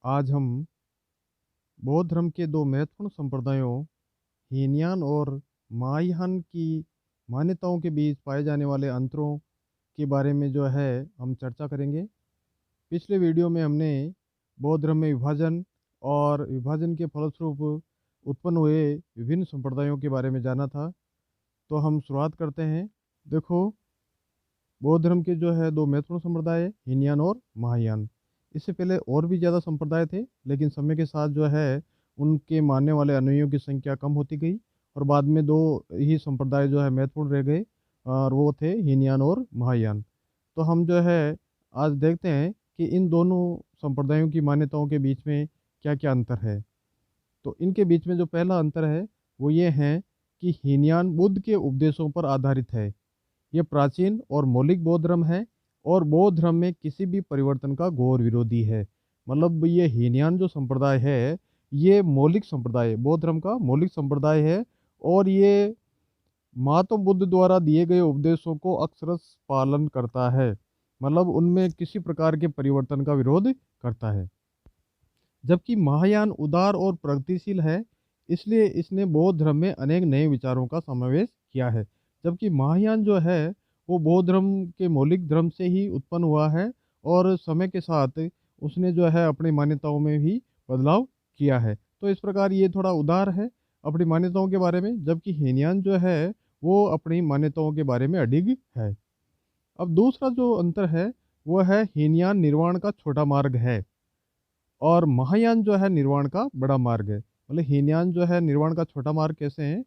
आज हम बौद्ध धर्म के दो महत्वपूर्ण संप्रदायों हीनयान और महायान की मान्यताओं के बीच पाए जाने वाले अंतरों के बारे में हम चर्चा करेंगे। पिछले वीडियो में हमने बौद्ध धर्म में विभाजन और विभाजन के फलस्वरूप उत्पन्न हुए विभिन्न संप्रदायों के बारे में जाना था। तो हम शुरुआत करते हैं। देखो, बौद्ध धर्म के दो महत्वपूर्ण संप्रदाय हीनयान और महायान। इससे पहले और भी ज़्यादा संप्रदाय थे, लेकिन समय के साथ उनके मानने वाले अनुयायियों की संख्या कम होती गई और बाद में दो ही संप्रदाय महत्वपूर्ण रह गए, और वो थे हीनयान और महायान। तो हम आज देखते हैं कि इन दोनों संप्रदायों की मान्यताओं के बीच में क्या क्या अंतर है। तो इनके बीच में जो पहला अंतर है वो ये है कि हीनयान बुद्ध के उपदेशों पर आधारित है। ये प्राचीन और मौलिक बौद्ध धर्म है और बौद्ध धर्म में किसी भी परिवर्तन का घोर विरोधी है। मतलब ये हीनयान जो संप्रदाय है, ये मौलिक संप्रदाय है, बौद्ध धर्म का मौलिक संप्रदाय है, और ये महात्मा बुद्ध द्वारा दिए गए उपदेशों को अक्षरशः पालन करता है। मतलब उनमें किसी प्रकार के परिवर्तन का विरोध करता है। जबकि महायान उदार और प्रगतिशील है, इसलिए इसने बौद्ध धर्म में अनेक नए विचारों का समावेश किया है। जबकि महायान वो बौद्ध धर्म के मौलिक धर्म से ही उत्पन्न हुआ है, और समय के साथ उसने अपनी मान्यताओं में भी बदलाव किया है। तो इस प्रकार ये थोड़ा उदार है अपनी मान्यताओं के बारे में, जबकि हीनयान वो अपनी मान्यताओं के बारे में अडिग है। अब दूसरा जो अंतर है वो है हीनयान निर्वाण का छोटा मार्ग है और महायान निर्वाण का बड़ा मार्ग है। मतलब हीनयान निर्वाण का छोटा मार्ग कैसे है?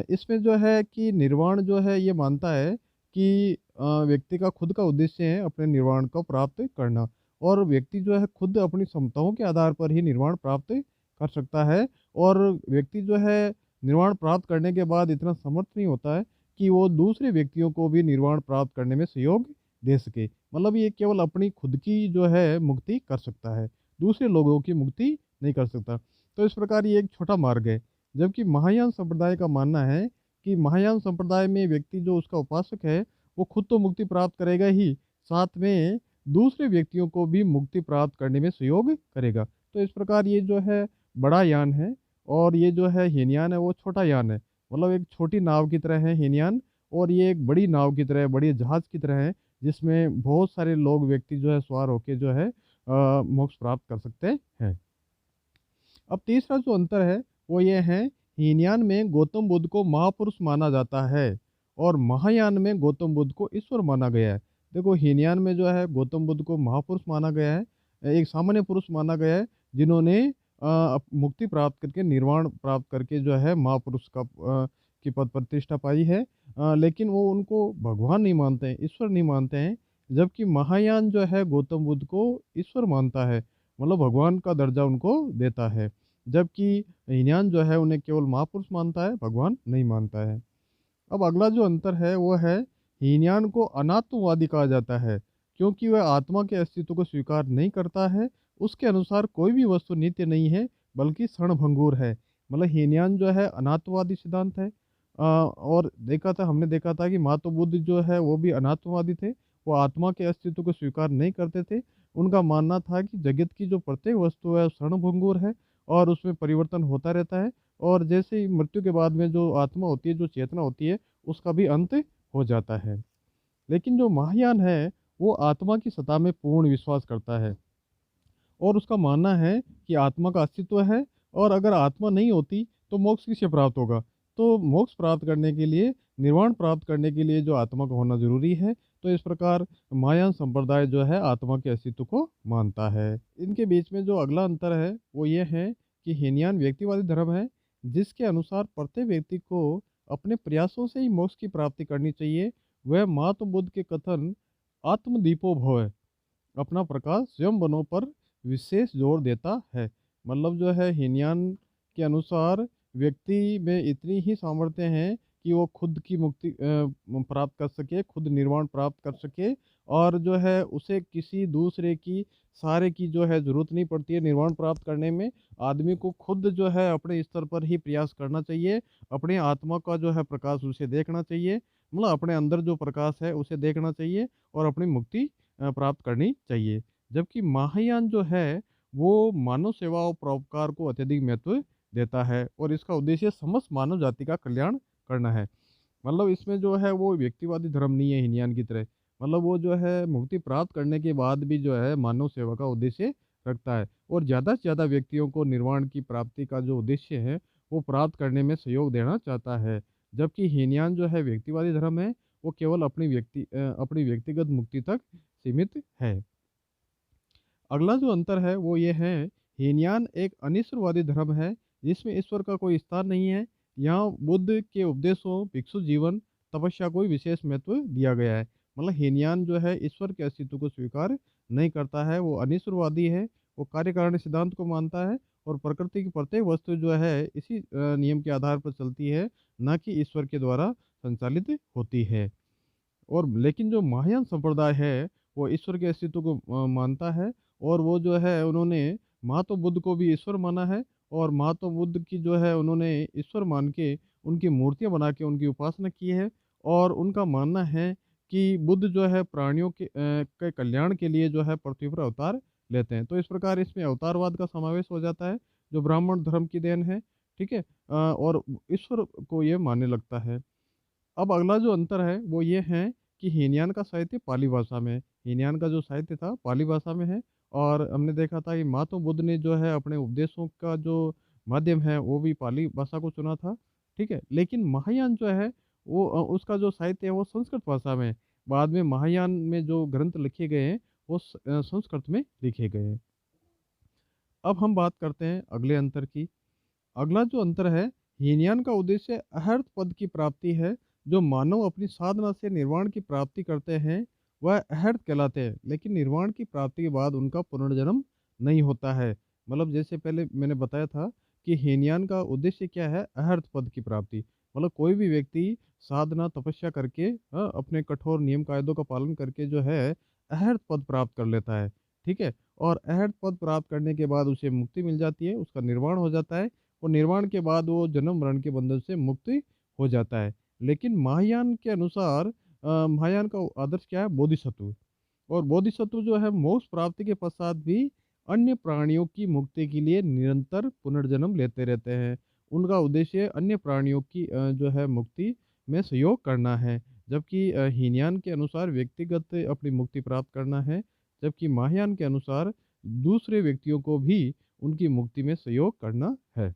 इसमें कि निर्वाण ये मानता है कि व्यक्ति का खुद का उद्देश्य है अपने निर्वाण को प्राप्त करना, और व्यक्ति खुद अपनी क्षमताओं के आधार पर ही निर्वाण प्राप्त कर सकता है। और व्यक्ति निर्वाण प्राप्त करने के बाद इतना समर्थ नहीं होता है कि वो दूसरे व्यक्तियों को भी निर्वाण प्राप्त करने में सहयोग दे सके। मतलब ये केवल अपनी खुद की मुक्ति कर सकता है, दूसरे लोगों की मुक्ति नहीं कर सकता। तो इस प्रकार ये एक छोटा मार्ग है। जबकि महायान संप्रदाय का मानना है कि महायान संप्रदाय में व्यक्ति जो उसका उपासक है वो खुद तो मुक्ति प्राप्त करेगा ही, साथ में दूसरे व्यक्तियों को भी मुक्ति प्राप्त करने में सहयोग करेगा। तो इस प्रकार ये बड़ा यान है, और ये हीनयान है वो छोटा यान है। मतलब एक छोटी नाव की तरह है हीनयान, और ये एक बड़ी नाव की तरह, बड़ी जहाज की तरह है, जिसमें बहुत सारे लोग व्यक्ति सवार होके मोक्ष प्राप्त कर सकते हैं। अब तीसरा जो अंतर है वो ये है, हीनयान में गौतम बुद्ध को महापुरुष माना जाता है और महायान में गौतम बुद्ध को ईश्वर माना गया है। देखो, हीनयान में गौतम बुद्ध को महापुरुष माना गया है, एक सामान्य पुरुष माना गया है, जिन्होंने मुक्ति प्राप्त करके निर्वाण प्राप्त करके महापुरुष की पद प्रतिष्ठा पाई है। लेकिन वो उनको भगवान नहीं मानते हैं, ईश्वर नहीं मानते हैं। जबकि महायान गौतम बुद्ध को ईश्वर मानता है, मतलब भगवान का दर्जा उनको देता है। जबकि हीनयान उन्हें केवल महापुरुष मानता है, भगवान नहीं मानता है। अब अगला जो अंतर है वो है, हीनयान को अनात्मवादी कहा जाता है क्योंकि वह आत्मा के अस्तित्व को स्वीकार नहीं करता है। उसके अनुसार कोई भी वस्तु नित्य नहीं है, बल्कि क्षणभंगुर है। मतलब हीनयान अनात्मवादी सिद्धांत है। और हमने देखा था कि महात्मा बुद्ध वो भी अनात्मवादी थे। वो आत्मा के अस्तित्व को स्वीकार नहीं करते थे। उनका मानना था कि जगत की जो प्रत्येक वस्तु है क्षणभंगुर है और उसमें परिवर्तन होता रहता है, और जैसे ही मृत्यु के बाद में जो आत्मा होती है, जो चेतना होती है, उसका भी अंत हो जाता है। लेकिन जो महायान है वो आत्मा की सत्ता में पूर्ण विश्वास करता है, और उसका मानना है कि आत्मा का अस्तित्व है, और अगर आत्मा नहीं होती तो मोक्ष किसे प्राप्त होगा। तो मोक्ष प्राप्त करने के लिए, निर्वाण प्राप्त करने के लिए जो आत्मा का होना जरूरी है। तो इस प्रकार महायान संप्रदाय आत्मा के अस्तित्व को मानता है। इनके बीच में जो अगला अंतर है वो ये है कि हीनयान व्यक्तिवादी धर्म है, जिसके अनुसार प्रत्येक व्यक्ति को अपने प्रयासों से ही मोक्ष की प्राप्ति करनी चाहिए। वह महात्मा बुद्ध के कथन आत्मदीपो भव, अपना प्रकाश स्वयं बनो पर विशेष जोर देता है। मतलब हीनयान के अनुसार व्यक्ति में इतनी ही सामर्थ्य है कि वो खुद की मुक्ति प्राप्त कर सके, खुद निर्वाण प्राप्त कर सके, और उसे किसी दूसरे की सहारे की जरूरत नहीं पड़ती है निर्वाण प्राप्त करने में। आदमी को खुद अपने स्तर पर ही प्रयास करना चाहिए, अपने आत्मा का प्रकाश उसे देखना चाहिए, मतलब अपने अंदर जो प्रकाश है उसे देखना चाहिए, और अपनी मुक्ति प्राप्त करनी चाहिए। जबकि महायान वो मानव सेवा और परोपकार को अत्यधिक महत्व देता है और इसका उद्देश्य समस्त मानव जाति का कल्याण करना है। मतलब इसमें जो है वो व्यक्तिवादी धर्म नहीं है हीनयान की तरह। मतलब वो जो है मुक्ति प्राप्त करने के बाद भी जो है मानव सेवा का उद्देश्य रखता है और ज़्यादा से ज़्यादा व्यक्तियों को निर्वाण की प्राप्ति का जो उद्देश्य है वो प्राप्त करने में सहयोग देना चाहता है। जबकि हीनयान जो है व्यक्तिवादी धर्म है, वो केवल अपनी व्यक्तिगत मुक्ति तक सीमित है। अगला जो अंतर है वो ये है, हीनयान एक अनिश्वरवादी धर्म है जिसमें ईश्वर का कोई स्थान नहीं है। यहाँ बुद्ध के उपदेशों, भिक्षु जीवन, तपस्या को ही विशेष महत्व दिया गया है। मतलब हीनयान जो है ईश्वर के अस्तित्व को स्वीकार नहीं करता है, वो अनिश्वरवादी है। वो कार्यकारण सिद्धांत को मानता है और प्रकृति की प्रत्येक वस्तु जो है इसी नियम के आधार पर चलती है, न कि ईश्वर के द्वारा संचालित होती है। और लेकिन जो महायान संप्रदाय है वो ईश्वर के अस्तित्व को मानता है और वो जो है उन्होंने महात्मा बुद्ध को भी ईश्वर माना है और महात्मा बुद्ध की जो है उन्होंने ईश्वर मान के उनकी मूर्तियां बना के उनकी उपासना की है। और उनका मानना है कि बुद्ध जो है प्राणियों के कल्याण के लिए जो है पृथ्वी पर अवतार लेते हैं। तो इस प्रकार इसमें अवतारवाद का समावेश हो जाता है जो ब्राह्मण धर्म की देन है। ठीक है। और ईश्वर को ये मानने लगता है। अब अगला जो अंतर है वो ये है कि हीनयान का साहित्य पाली भाषा में है। हीनयान का जो साहित्य था पाली भाषा में है। और हमने देखा था कि महात्मा बुद्ध ने जो है अपने उपदेशों का जो माध्यम है वो भी पाली भाषा को चुना था। ठीक है। लेकिन महायान जो है वो उसका जो साहित्य है वो संस्कृत भाषा में है। बाद में महायान में जो ग्रंथ लिखे गए हैं वो संस्कृत में लिखे गए हैं। अब हम बात करते हैं अगले अंतर की। अगला जो अंतर है, हीनयान का उद्देश्य अहर्त पद की प्राप्ति है। जो मानव अपनी साधना से निर्वाण की प्राप्ति करते हैं वह अहर्त कहलाते हैं, लेकिन निर्वाण की प्राप्ति के बाद उनका पुनर्जन्म नहीं होता है। मतलब जैसे पहले मैंने बताया था कि हीनयान का उद्देश्य क्या है, अहर्त पद की प्राप्ति। मतलब कोई भी व्यक्ति साधना तपस्या करके अपने कठोर नियम कायदों का पालन करके जो है अहर्त पद प्राप्त कर लेता है। ठीक है। और अहर्त पद प्राप्त करने के बाद उसे मुक्ति मिल जाती है, उसका निर्वाण हो जाता है और निर्वाण के बाद वो जन्म मरण के बंधन से मुक्ति हो जाता है। लेकिन महायान के अनुसार महायान का आदर्श क्या है, बोधिसत्व। और बोधिसत्व जो है मोक्ष प्राप्ति के पश्चात भी अन्य प्राणियों की मुक्ति के लिए निरंतर पुनर्जन्म लेते रहते हैं। उनका उद्देश्य अन्य प्राणियों की जो है मुक्ति में सहयोग करना है। जबकि हीनयान के अनुसार व्यक्तिगत अपनी मुक्ति प्राप्त करना है। जबकि महायान के अनुसार दूसरे व्यक्तियों को भी उनकी मुक्ति में सहयोग करना है।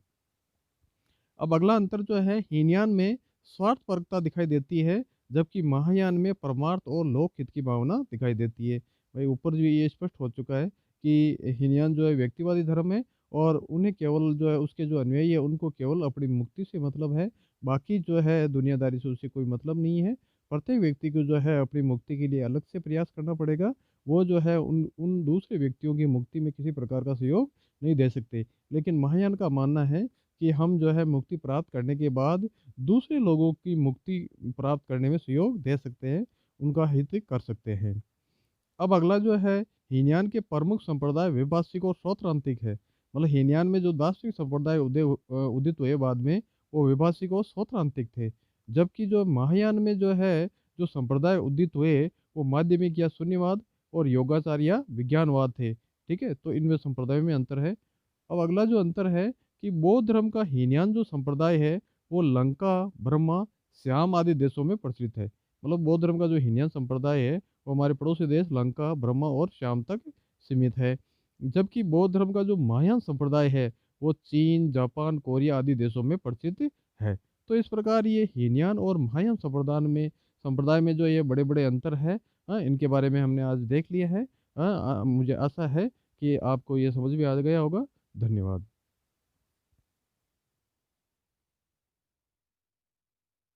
अब अगला अंतर जो है, हीनयान में स्वार्थपरकता दिखाई देती है जबकि महायान में परमार्थ और लोक हित की भावना दिखाई देती है। भाई ऊपर जो ये स्पष्ट हो चुका है कि हीनयान जो है व्यक्तिवादी धर्म है और उन्हें केवल जो है उसके जो अनुयायी है उनको केवल अपनी मुक्ति से मतलब है। बाकी जो है दुनियादारी से उसे कोई मतलब नहीं है। प्रत्येक व्यक्ति को जो है अपनी मुक्ति के लिए अलग से प्रयास करना पड़ेगा। वो जो है उन उन दूसरे व्यक्तियों की मुक्ति में किसी प्रकार का सहयोग नहीं दे सकते। लेकिन महायान का मानना है कि हम जो है मुक्ति प्राप्त करने के बाद दूसरे लोगों की मुक्ति प्राप्त करने में सहयोग दे सकते हैं, उनका हित कर सकते हैं। अब अगला जो है, हीनयान के प्रमुख संप्रदाय वैभाषिक और सौत्रांतिक है। मतलब हीनयान में जो दार्शनिक संप्रदाय उदित हुए बाद में वो वैभाषिक और सौत्रांतिक थे। जबकि जो महायान में जो है जो संप्रदाय उदित हुए वो माध्यमिक या शून्यवाद और योगाचार या विज्ञानवाद थे। ठीक है। तो इनमें संप्रदायों में अंतर है। अब अगला जो अंतर है कि बौद्ध धर्म का हीनयान जो संप्रदाय है वो लंका, ब्रह्मा, श्याम आदि देशों में प्रचलित है। मतलब बौद्ध धर्म का जो हीनयान संप्रदाय है वो हमारे पड़ोसी देश लंका, ब्रह्मा और श्याम तक सीमित है। जबकि बौद्ध धर्म का जो महायान संप्रदाय है वो चीन, जापान, कोरिया आदि देशों में प्रचलित है। तो इस प्रकार ये हीनयान और महायान संप्रदाय में जो ये बड़े बड़े अंतर है, इनके बारे में हमने आज देख लिया है। मुझे आशा है कि आपको ये समझ में आ गया होगा। धन्यवाद।